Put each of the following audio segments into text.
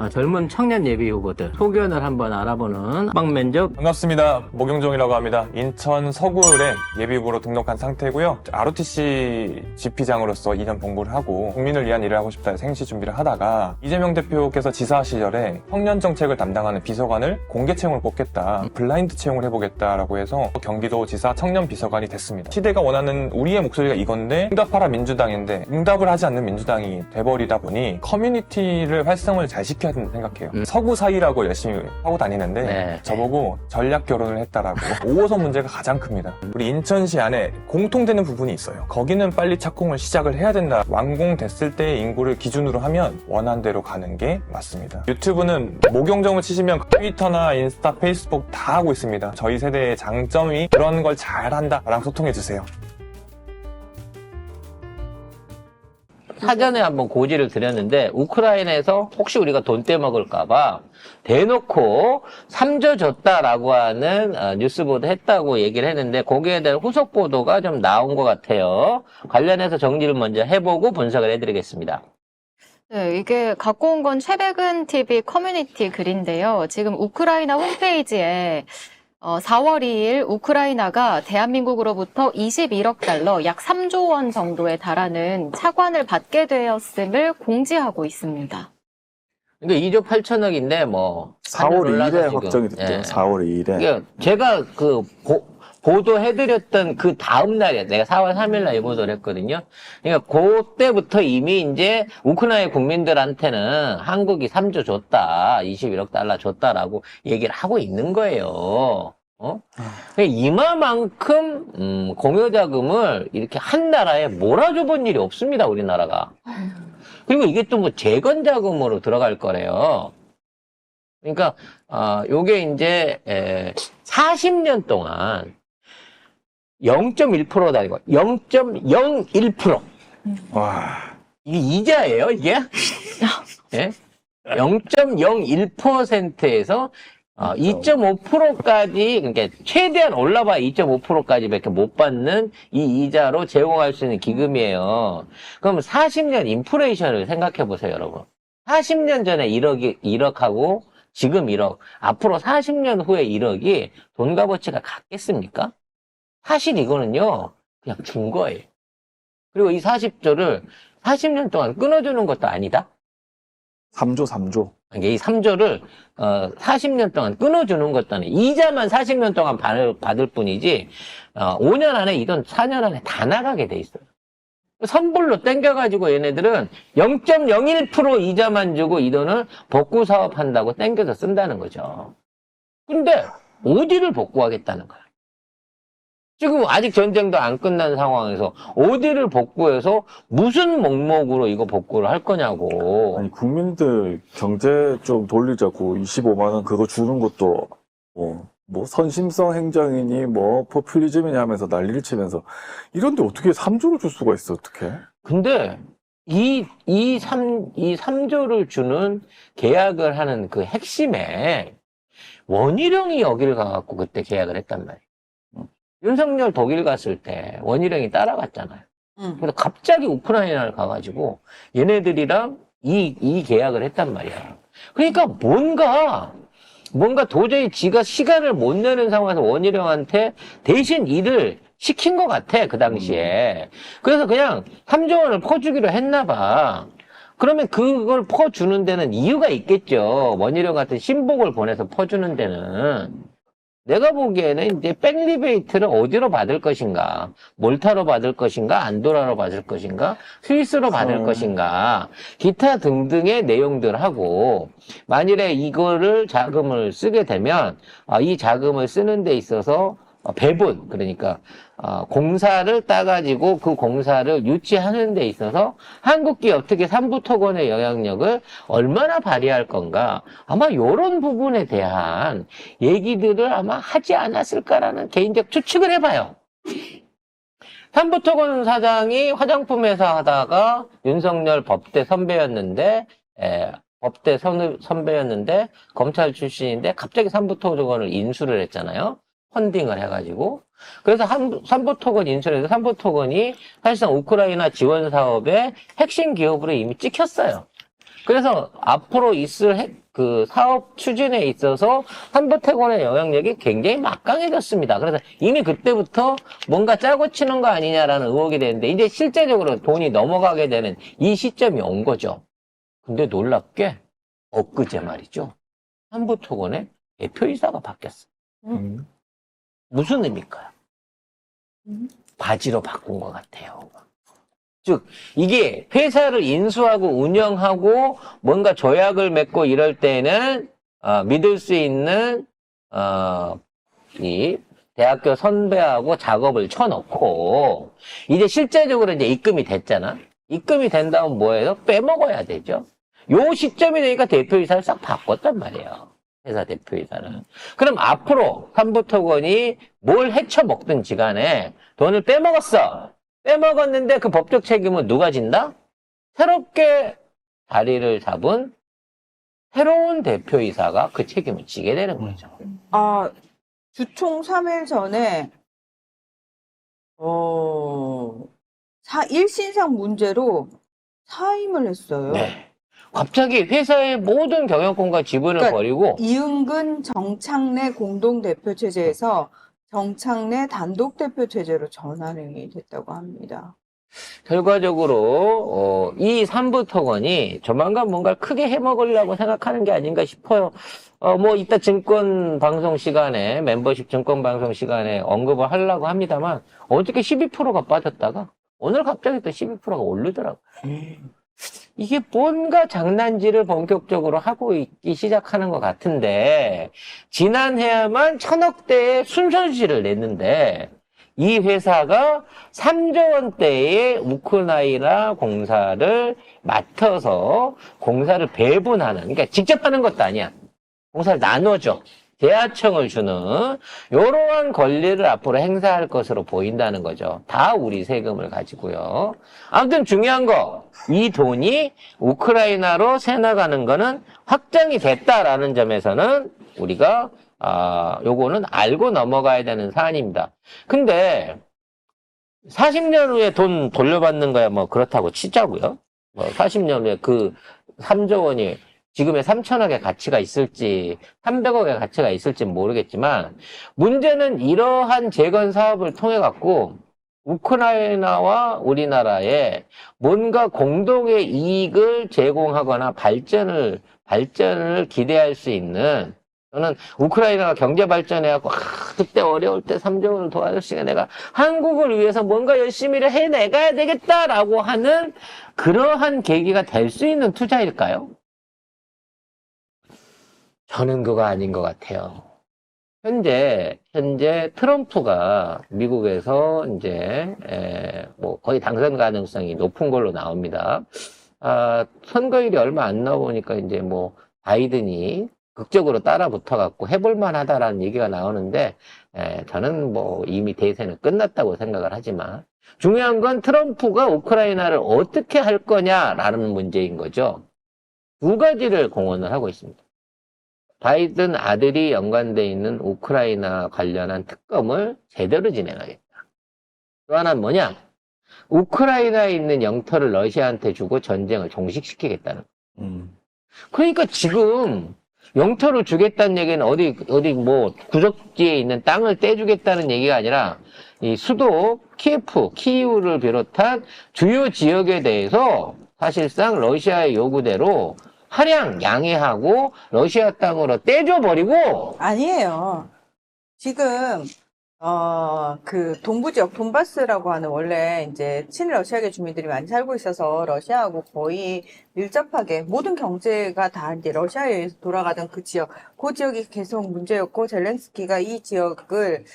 젊은 청년 예비 후보들 소견을 한번 알아보는 빵면접. 반갑습니다. 목용종이라고 합니다. 인천 서구을에 예비후보로 등록한 상태고요. ROTC GP장으로서 2년 공부를 하고 국민을 위한 일을 하고 싶다 생시 준비를 하다가 이재명 대표께서 지사 시절에 청년 정책을 담당하는 비서관을 공개 채용을 뽑겠다, 블라인드 채용을 해보겠다라고 해서 경기도지사 청년 비서관이 됐습니다. 시대가 원하는 우리의 목소리가 이건데 응답하라 민주당인데 응답을 하지 않는 민주당이 돼버리다 보니 커뮤니티를 활성을 잘 시켜야 된다고 생각해요. 서구 사이라고 열심히 하고 다니는데 네. 저보고 전략 결혼을 했다라고 5호선 문제가 가장 큽니다. 우리 인천시 안에 공통되는 부분이 있어요. 거기는 빨리 착공을 시작을 해야 된다. 완공됐을 때의 인구를 기준으로 하면 원한대로 가는 게 맞습니다. 유튜브는 목용정을 치시면 트위터나 인스타, 페이스북 다 하고 있습니다. 저희 세대의 장점이 그런 걸 잘한다 라랑 소통해주세요. 사전에 한번 고지를 드렸는데 우크라이나에서 혹시 우리가 돈 떼먹을까봐 대놓고 3조 줬다라고 하는 뉴스 보도했다고 얘기를 했는데 거기에 대한 후속 보도가 좀 나온 것 같아요. 관련해서 정리를 먼저 해보고 분석을 해드리겠습니다. 네, 이게 갖고 온 건 최백은 TV 커뮤니티 글인데요. 지금 우크라이나 홈페이지에 4월 2일 우크라이나가 대한민국으로부터 21억 달러, 약 3조 원 정도에 달하는 차관을 받게 되었음을 공지하고 있습니다. 그러니까 2조 8천억인데 뭐 4월 2일에 지금. 확정이 됐죠. 예. 4월 2일에. 그러니까 제가 보도해드렸던 그 다음 날에 내가 4월 3일 날 보도를 했거든요. 그러니까 그때부터 이미 이제 우크라이나 국민들한테는 한국이 3조 줬다, 21억 달러 줬다라고 얘기를 하고 있는 거예요. 그러니까 이마만큼 공여자금을 이렇게 한 나라에 몰아줘 본 일이 없습니다, 우리나라가. 그리고 이게 또 뭐 재건 자금으로 들어갈 거래요. 그러니까 요게 이제 40년 동안 0.1%도 아니고 0.01%. 와. 이게 이자예요, 이게? 예? 0.01%에서 2.5%까지, 그러니까 최대한 올라봐 2.5%까지밖에 못 받는 이 이자로 제공할 수 있는 기금이에요. 그럼 40년 인플레이션을 생각해 보세요, 여러분. 40년 전에 1억하고 지금 1억, 앞으로 40년 후에 1억이 돈 값어치가 같겠습니까? 사실 이거는요, 그냥 준 거예요. 그리고 이 40조를 40년 동안 끊어주는 것도 아니다? 3조. 그러니까 이 3조를 40년 동안 끊어주는 것도 아니에요. 이자만 40년 동안 받을 뿐이지 5년 안에 이 돈 4년 안에 다 나가게 돼 있어요. 선불로 땡겨가지고 얘네들은 0.01% 이자만 주고 이 돈을 복구 사업한다고 땡겨서 쓴다는 거죠. 근데 어디를 복구하겠다는 거야? 지금 아직 전쟁도 안 끝난 상황에서 어디를 복구해서 무슨 목목으로 이거 복구를 할 거냐고. 아니, 국민들 경제 좀 돌리자고 25만 원 그거 주는 것도 뭐 선심성 행정이니 뭐 포퓰리즘이니 하면서 난리를 치면서 이런데 어떻게 3조를 줄 수가 있어, 어떻게? 근데 이 3조를 주는 계약을 하는 그 핵심에 원희룡이 여기를 가갖고 그때 계약을 했단 말이에요. 윤석열 독일 갔을 때 원희룡이 따라갔잖아요. 그래서 갑자기 우크라이나를 가가지고 얘네들이랑 이 계약을 했단 말이야. 그러니까 뭔가 도저히 지가 시간을 못 내는 상황에서 원희룡한테 대신 일을 시킨 것 같아, 그 당시에. 그래서 그냥 3조 원을 퍼주기로 했나 봐. 그러면 그걸 퍼주는 데는 이유가 있겠죠. 원희룡 같은 신복을 보내서 퍼주는 데는. 내가 보기에는 이제 백리베이트를 어디로 받을 것인가, 몰타로 받을 것인가, 안도라로 받을 것인가, 스위스로 받을 것인가, 기타 등등의 내용들하고, 만일에 이거를 자금을 쓰게 되면 이 자금을 쓰는 데 있어서 배분, 그러니까 공사를 따가지고 그 공사를 유치하는 데 있어서 한국 기업, 특히 삼부토건의 영향력을 얼마나 발휘할 건가, 아마 이런 부분에 대한 얘기들을 아마 하지 않았을까라는 개인적 추측을 해봐요. 삼부토건 사장이 화장품 회사 하다가 윤석열 법대 선배였는데 검찰 출신인데 갑자기 삼부토건을 인수를 했잖아요. 펀딩을 해가지고. 그래서 삼부토건 인수해서 삼부토건이 사실상 우크라이나 지원 사업의 핵심 기업으로 이미 찍혔어요. 그래서 앞으로 있을 그 사업 추진에 있어서 한보태권의 영향력이 굉장히 막강해졌습니다. 그래서 이미 그때부터 뭔가 짜고 치는 거 아니냐라는 의혹이 되는데 이제 실제적으로 돈이 넘어가게 되는 이 시점이 온 거죠. 근데 놀랍게 엊그제 말이죠. 한보태권의 대표이사가 바뀌었어요. 무슨 의미일까요? 바지로 바꾼 것 같아요. 즉 이게 회사를 인수하고 운영하고 뭔가 조약을 맺고 이럴 때는 믿을 수 있는 이 대학교 선배하고 작업을 쳐놓고 이제 실제적으로 이제 입금이 됐잖아. 입금이 된 다음 뭐예요? 빼먹어야 되죠. 요 시점이 되니까 대표이사를 싹 바꿨단 말이에요. 회사 대표이사는. 그럼 앞으로 한보태권이 뭘 헤쳐먹든지 간에 돈을 빼먹었어. 빼먹었는데 그 법적 책임은 누가 진다? 새롭게 자리를 잡은 새로운 대표이사가 그 책임을 지게 되는 거죠. 주총 3일 전에, 일신상 문제로 사임을 했어요. 네. 갑자기 회사의 모든 경영권과 지분을 그러니까 버리고 이은근 정창래 공동대표 체제에서 정창래 단독대표 체제로 전환이 됐다고 합니다. 결과적으로 이 삼부토건이 조만간 뭔가를 크게 해먹으려고 생각하는 게 아닌가 싶어요. 뭐 이따 증권 방송 시간에 멤버십 증권 방송 시간에 언급을 하려고 합니다만 어저께 12%가 빠졌다가 오늘 갑자기 또 12%가 오르더라고요. 이게 뭔가 장난질을 본격적으로 하고 있기 시작하는 것 같은데 지난해야만 1,000억대의 순손실을 냈는데 이 회사가 3조 원대의 우크라이나 공사를 맡아서 공사를 배분하는, 그러니까 직접 하는 것도 아니야. 공사를 나눠줘. 대하청을 주는 이러한 권리를 앞으로 행사할 것으로 보인다는 거죠. 다 우리 세금을 가지고요. 아무튼 중요한 거, 이 돈이 우크라이나로 새나가는 거는 확정이 됐다라는 점에서는 우리가 요거는 알고 넘어가야 되는 사안입니다. 근데 40년 후에 돈 돌려받는 거야 뭐 그렇다고 치자고요. 뭐 40년 후에 그 3조 원이 지금의 3천억의 가치가 있을지 300억의 가치가 있을지 모르겠지만 문제는 이러한 재건 사업을 통해 갖고 우크라이나와 우리나라에 뭔가 공동의 이익을 제공하거나 발전을 기대할 수 있는, 저는 우크라이나가 경제 발전해갖고 그때 어려울 때 3조 원을 도와줬으니까 내가 한국을 위해서 뭔가 열심히 해내가야 되겠다라고 하는 그러한 계기가 될 수 있는 투자일까요? 저는 그거 아닌 것 같아요. 현재 트럼프가 미국에서 이제 뭐 거의 당선 가능성이 높은 걸로 나옵니다. 선거일이 얼마 안 남으니까 이제 뭐 바이든이 극적으로 따라 붙어갖고 해볼만 하다라는 얘기가 나오는데, 저는 뭐 이미 대세는 끝났다고 생각을 하지만, 중요한 건 트럼프가 우크라이나를 어떻게 할 거냐라는 문제인 거죠. 두 가지를 공언을 하고 있습니다. 바이든 아들이 연관되어 있는 우크라이나 관련한 특검을 제대로 진행하겠다. 또 하나는 뭐냐? 우크라이나에 있는 영토를 러시아한테 주고 전쟁을 종식시키겠다는 거예요. 그러니까 지금 영토를 주겠다는 얘기는 어디 뭐 구적지에 있는 땅을 떼주겠다는 얘기가 아니라 이 수도 키이우를 비롯한 주요 지역에 대해서 사실상 러시아의 요구대로 하량 양해하고 러시아 땅으로 떼줘버리고. 아니에요. 지금 그 동부 지역 돈바스라고 하는 원래 이제 친러시아계 주민들이 많이 살고 있어서 러시아하고 거의 밀접하게 모든 경제가 다 이제 러시아에 의해서 돌아가던 그 지역이 계속 문제였고, 젤렌스키가 이 지역을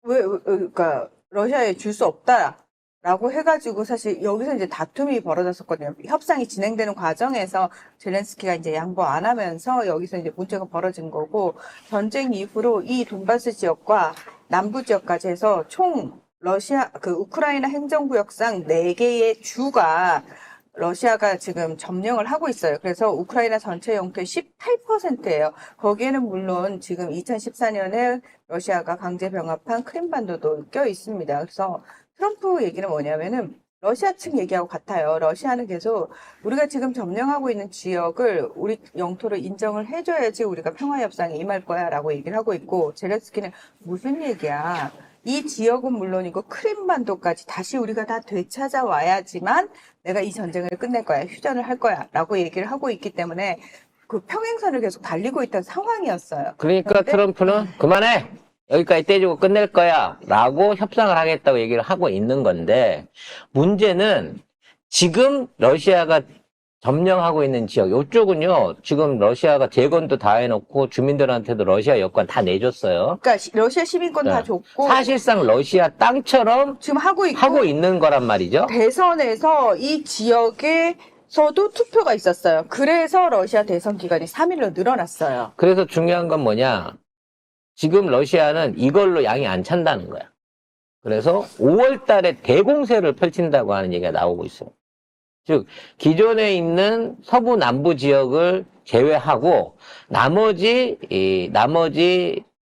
그러니까 러시아에 줄 수 없다라고 해가지고 사실 여기서 이제 다툼이 벌어졌었거든요. 협상이 진행되는 과정에서 젤렌스키가 이제 양보 안 하면서 여기서 이제 문제가 벌어진 거고, 전쟁 이후로 이 돈바스 지역과 남부 지역까지 해서 총 우크라이나 행정구역상 4개의 주가 러시아가 지금 점령을 하고 있어요. 그래서 우크라이나 전체 영토의 18%예요. 거기에는 물론 지금 2014년에 러시아가 강제 병합한 크림반도도 껴 있습니다. 그래서 트럼프 얘기는 뭐냐면은 러시아 측 얘기하고 같아요. 러시아는 계속 우리가 지금 점령하고 있는 지역을 우리 영토로 인정을 해줘야지 우리가 평화협상에 임할 거야 라고 얘기를 하고 있고, 젤렌스키는 무슨 얘기야. 이 지역은 물론이고 크림반도까지 다시 우리가 다 되찾아와야지만 내가 이 전쟁을 끝낼 거야, 휴전을 할 거야 라고 얘기를 하고 있기 때문에 그 평행선을 계속 달리고 있던 상황이었어요. 그러니까 그런데 트럼프는 그만해! 여기까지 떼주고 끝낼 거야! 라고 협상을 하겠다고 얘기를 하고 있는 건데, 문제는 지금 러시아가 점령하고 있는 지역, 이쪽은요, 지금 러시아가 재건도 다 해놓고 주민들한테도 러시아 여권 다 내줬어요. 그러니까 러시아 시민권 다 네. 줬고 사실상 러시아 땅처럼 지금 하고 있고 하고 있는 거란 말이죠. 대선에서 이 지역에서도 투표가 있었어요. 그래서 러시아 대선 기간이 3일로 늘어났어요. 그래서 중요한 건 뭐냐. 지금 러시아는 이걸로 양이 안 찬다는 거야. 그래서 5월 달에 대공세를 펼친다고 하는 얘기가 나오고 있어요. 즉, 기존에 있는 서부 남부 지역을 제외하고 나머지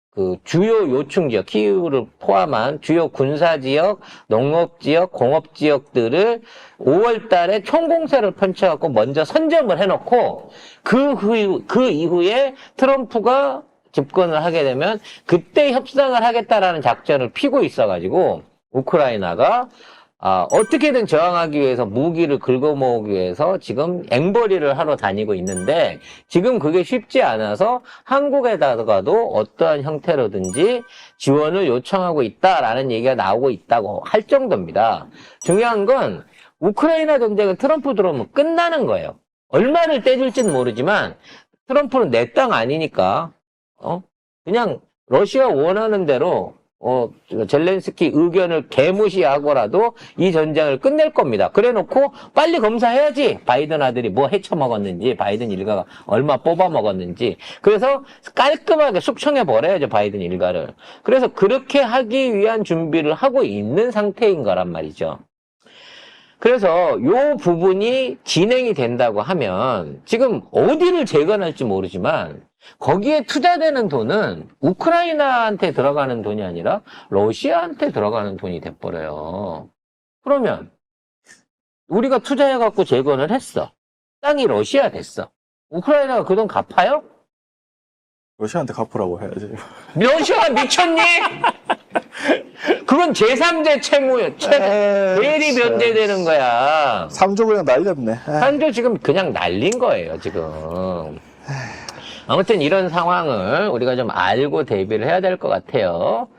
그 주요 요충 지역, 키이우를 포함한 주요 군사 지역, 농업 지역, 공업 지역들을 5월 달에 총공세를 펼쳐갖고 먼저 선점을 해놓고 그 이후에 트럼프가 집권을 하게 되면 그때 협상을 하겠다라는 작전을 피고 있어가지고 우크라이나가 어떻게든 저항하기 위해서 무기를 긁어모으기 위해서 지금 앵벌이를 하러 다니고 있는데 지금 그게 쉽지 않아서 한국에다가도 어떠한 형태로든지 지원을 요청하고 있다라는 얘기가 나오고 있다고 할 정도입니다. 중요한 건 우크라이나 전쟁은 트럼프 들어오면 끝나는 거예요. 얼마를 떼줄지는 모르지만 트럼프는 내 땅 아니니까 그냥 러시아 원하는 대로 젤렌스키 의견을 개무시하고라도 이 전쟁을 끝낼 겁니다. 그래놓고 빨리 검사해야지. 바이든 아들이 뭐 헤쳐먹었는지, 바이든 일가가 얼마 뽑아먹었는지. 그래서 깔끔하게 숙청해버려야죠, 바이든 일가를. 그래서 그렇게 하기 위한 준비를 하고 있는 상태인 거란 말이죠. 그래서 요 부분이 진행이 된다고 하면 지금 어디를 재건할지 모르지만 거기에 투자되는 돈은 우크라이나한테 들어가는 돈이 아니라 러시아한테 들어가는 돈이 돼버려요. 그러면 우리가 투자해갖고 재건을 했어. 땅이 러시아 됐어. 우크라이나가 그 돈 갚아요? 러시아한테 갚으라고 해야지. 러시아 미쳤니? 그건 제3제 채무예요. 대리 변제되는 거야. 3조 그냥 날렸네. 한조 지금 그냥 날린 거예요, 지금. 아무튼 이런 상황을 우리가 좀 알고 대비를 해야 될 것 같아요.